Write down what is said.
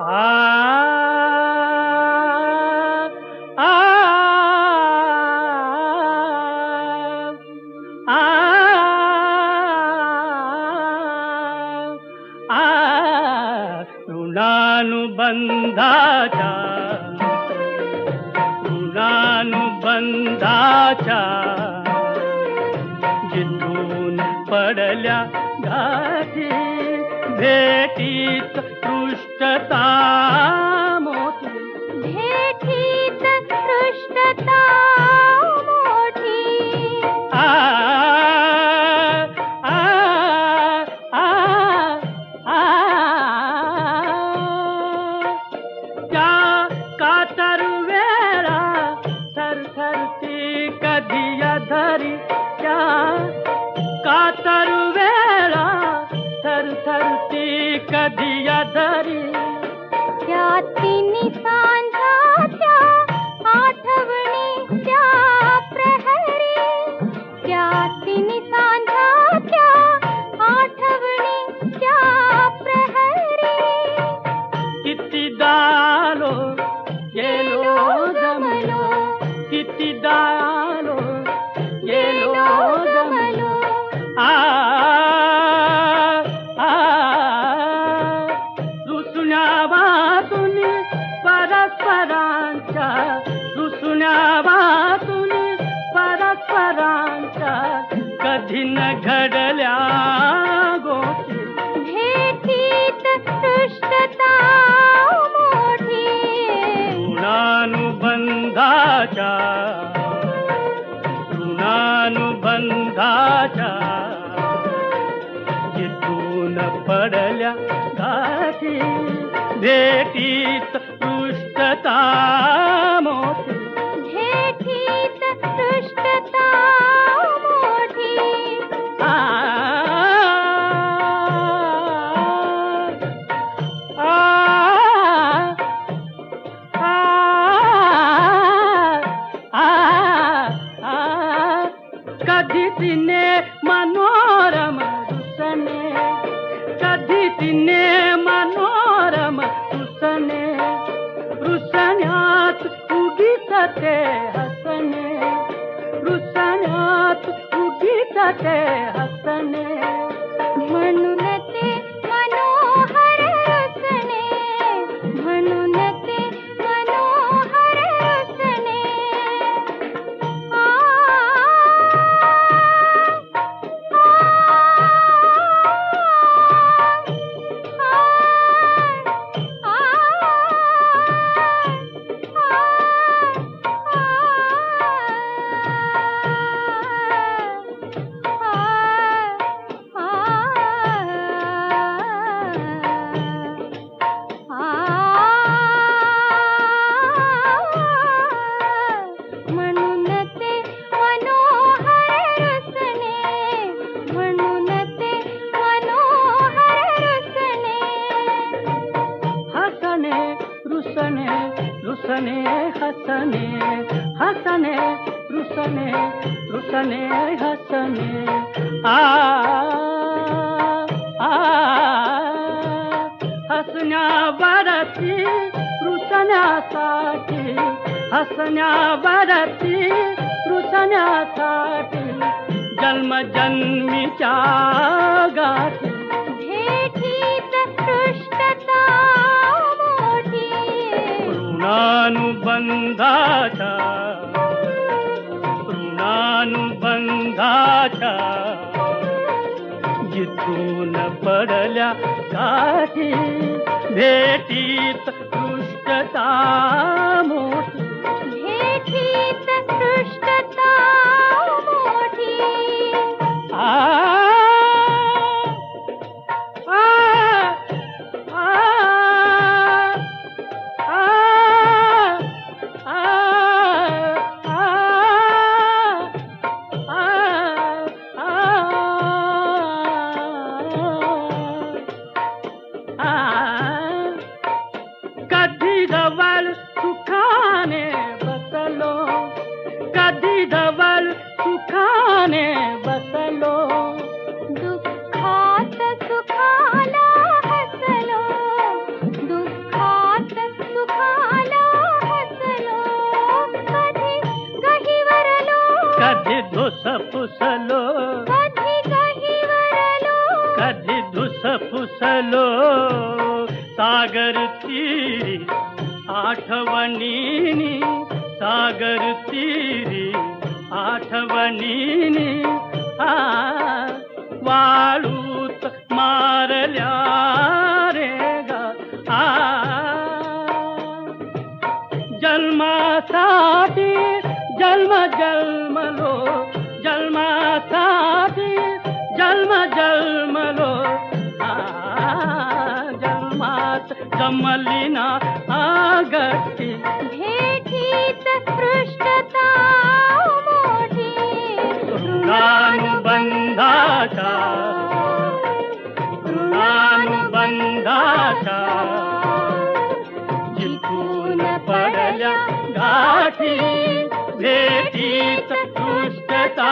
आ आ आ आ ऋणानुबंधाच्या जिथून पडल्या गाठी भेटीत पृष्ठता मोठी भेटीत पृष्ठता मोठी आ आ आ आ त्या कातरवेळा थरथरती कधी धरी त्या कातरवेळा थरथरती कधी धरी त्या तिन्ही सांजाच्या आठवणीच्या प्रहरी त्या तिन्ही सांजाच्या आठवणीच्या प्रहरी कितीदा आलो गेलो जमलो कितीदा आलो गेलो जमलो आ रुसण्या वातून परस्परांच्या रुसण्या वातून परस्परांच्या कधी न घडल्या गोष्टी भेटीत पृष्ठता मोठी ऋणानुबंधाच्या जिथून पडल्या गाठी भेटीत पृष्ठता मोठी भेटीत पृष्ठता मोठी आ आ आ आ कधी तिने मनोरम रुसने कधी तिने मनोरम रुसने रुसण्यात उगीच ते हसने रुसण्यात उगीच ते हसने म्हणून ते मनोहर रुसणे म्हणून ते मनोहर रुसणे आ म्हणून ते मनोहर रुसणे म्हणून ते मनोहर रुसणे हसने रुसने रुसने हसने हसने रुसने रुसने हसने आ आ हसण्यावरती रुसण्यासाठी हसण्यावरती रुसण्यासाठी जन्मजन्मीच्या गाठी भेटीत पृष्ठता मोठी ऋणानुबंधाच्या जिथून पडल्या गाठी भेटीत पृष्ठता मोठी भेटीत पृष्ठता मोठी आ आ आ कधी जवळ सुखाने कधी धुसफुसलो सागर तीरी आठवणीनी सागर तीरी आठवणीनी वाळूत मारल्या रे गा जन्मासाठी जन्म जन्मलो जन्मासाठी जन्म जन्मलो जन्मात जमली ना गट्टी भेटीत पृष्ठता मोठी ऋणानुबंधाचा ऋणानुबंधाचा जिंकून पडल्या गाठी भेटीत पृष्ठता